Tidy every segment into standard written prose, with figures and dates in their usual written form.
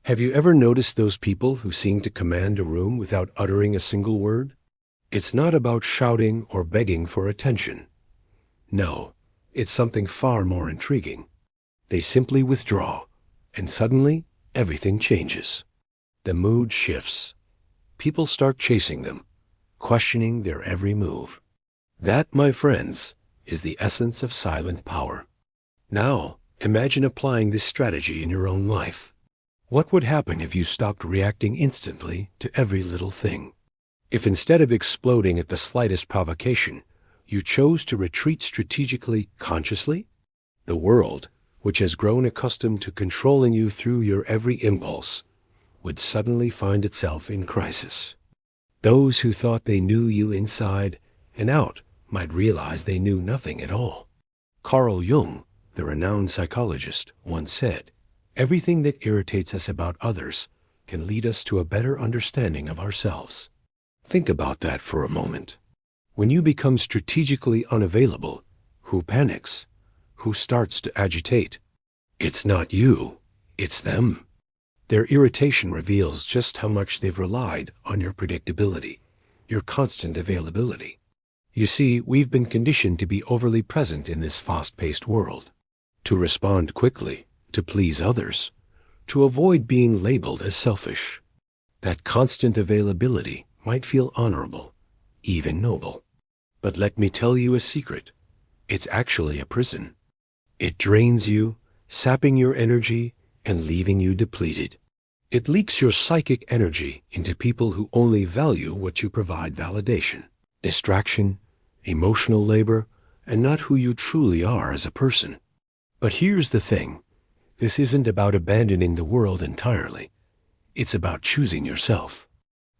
Have you ever noticed those people who seem to command a room without uttering a single word? It's not about shouting or begging for attention. No, it's something far more intriguing. They simply withdraw, and suddenly everything changes. The mood shifts. People start chasing them, questioning their every move. That, my friends, is the essence of silent power. Now, imagine applying this strategy in your own life. What would happen if you stopped reacting instantly to every little thing? If instead of exploding at the slightest provocation, you chose to retreat strategically, consciously? The world, which has grown accustomed to controlling you through your every impulse, would suddenly find itself in crisis. Those who thought they knew you inside and out might realize they knew nothing at all. Carl Jung, the renowned psychologist, once said, "Everything that irritates us about others can lead us to a better understanding of ourselves." Think about that for a moment. When you become strategically unavailable, who panics? Who starts to agitate? It's not you, it's them. Their irritation reveals just how much they've relied on your predictability, your constant availability. You see, we've been conditioned to be overly present in this fast-paced world, to respond quickly, to please others, to avoid being labeled as selfish. That constant availability might feel honorable, even noble. But let me tell you a secret. It's actually a prison. It drains you, sapping your energy and leaving you depleted. It leaks your psychic energy into people who only value what you provide: validation, distraction, emotional labor, and not who you truly are as a person. But here's the thing. This isn't about abandoning the world entirely. It's about choosing yourself.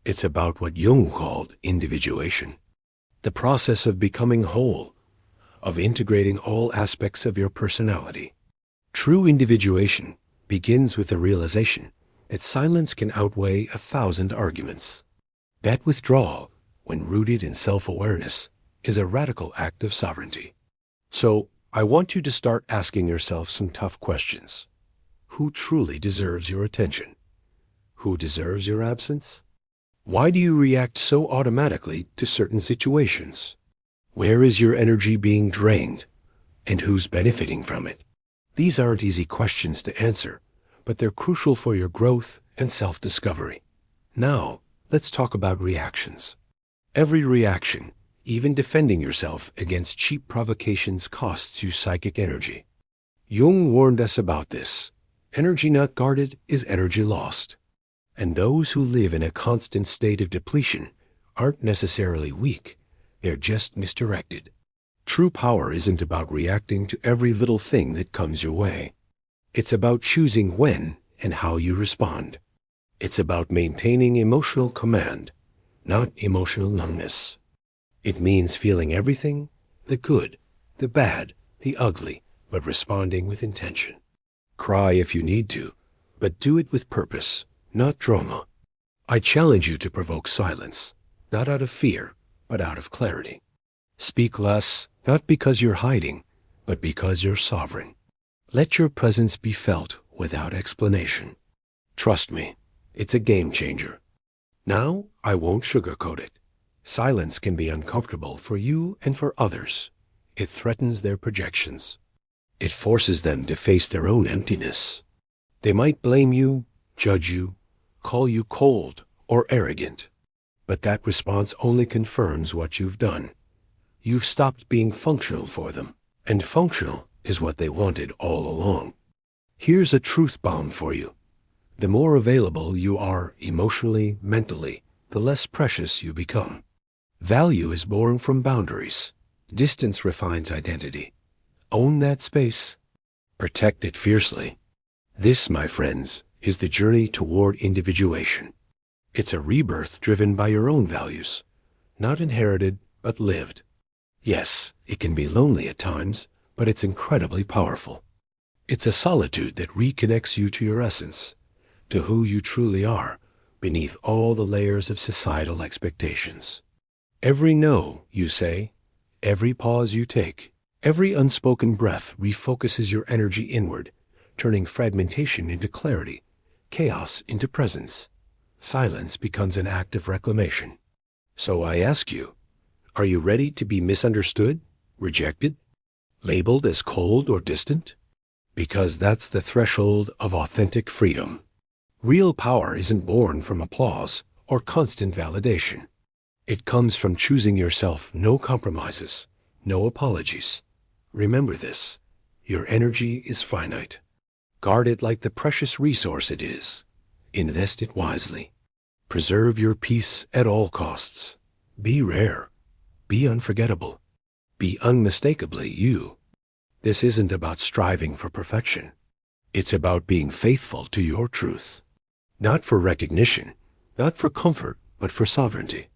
It's about what Jung called individuation. The process of becoming whole, of integrating all aspects of your personality. True individuation begins with the realization that silence can outweigh 1,000 arguments. That withdrawal, when rooted in self-awareness, is a radical act of sovereignty. So, I want you to start asking yourself some tough questions. Who truly deserves your attention? Who deserves your absence? Why do you react so automatically to certain situations? Where is your energy being drained? And who's benefiting from it? These aren't easy questions to answer, but they're crucial for your growth and self-discovery. Now, let's talk about reactions. Every reaction, even defending yourself against cheap provocations, costs you psychic energy. Jung warned us about this. Energy not guarded is energy lost. And those who live in a constant state of depletion aren't necessarily weak, they're just misdirected. True power isn't about reacting to every little thing that comes your way. It's about choosing when and how you respond. It's about maintaining emotional command, not emotional numbness. It means feeling everything, the good, the bad, the ugly, but responding with intention. Cry if you need to, but do it with purpose, not drama. I challenge you to provoke silence, not out of fear, but out of clarity. Speak less, not because you're hiding, but because you're sovereign. Let your presence be felt without explanation. Trust me, it's a game changer. Now, I won't sugarcoat it. Silence can be uncomfortable for you and for others. It threatens their projections. It forces them to face their own emptiness. They might blame you, judge you, call you cold or arrogant. But that response only confirms what you've done. You've stopped being functional for them, and functional is what they wanted all along. Here's a truth bomb for you. The more available you are emotionally, mentally, the less precious you become. Value is born from boundaries. Distance refines identity. Own that space. Protect it fiercely. This, my friends, is the journey toward individuation. It's a rebirth driven by your own values, not inherited, but lived. Yes, it can be lonely at times, but it's incredibly powerful. It's a solitude that reconnects you to your essence, to who you truly are, beneath all the layers of societal expectations. Every no you say, every pause you take, every unspoken breath refocuses your energy inward, turning fragmentation into clarity, chaos into presence. Silence becomes an act of reclamation. So I ask you, are you ready to be misunderstood, rejected, labeled as cold or distant? Because that's the threshold of authentic freedom. Real power isn't born from applause or constant validation. It comes from choosing yourself, no compromises, no apologies. Remember this, your energy is finite. Guard it like the precious resource it is. Invest it wisely. Preserve your peace at all costs. Be rare. Be unforgettable. Be unmistakably you. This isn't about striving for perfection. It's about being faithful to your truth. Not for recognition, not for comfort, but for sovereignty.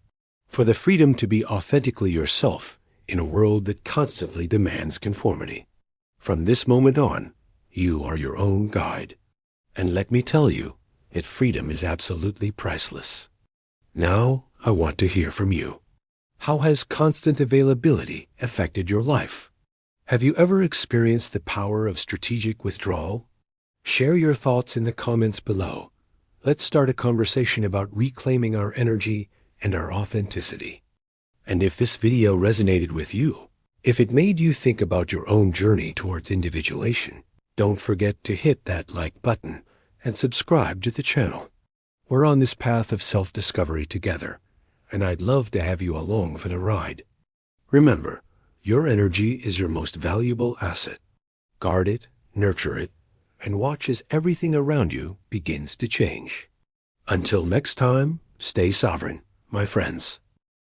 For the freedom to be authentically yourself in a world that constantly demands conformity. From this moment on, you are your own guide. And let me tell you that freedom is absolutely priceless. Now, I want to hear from you. How has constant availability affected your life? Have you ever experienced the power of strategic withdrawal? Share your thoughts in the comments below. Let's start a conversation about reclaiming our energy and our authenticity. And if this video resonated with you, if it made you think about your own journey towards individuation, don't forget to hit that like button and subscribe to the channel. We're on this path of self-discovery together, and I'd love to have you along for the ride. Remember, your energy is your most valuable asset. Guard it, nurture it, and watch as everything around you begins to change. Until next time, stay sovereign, my friends.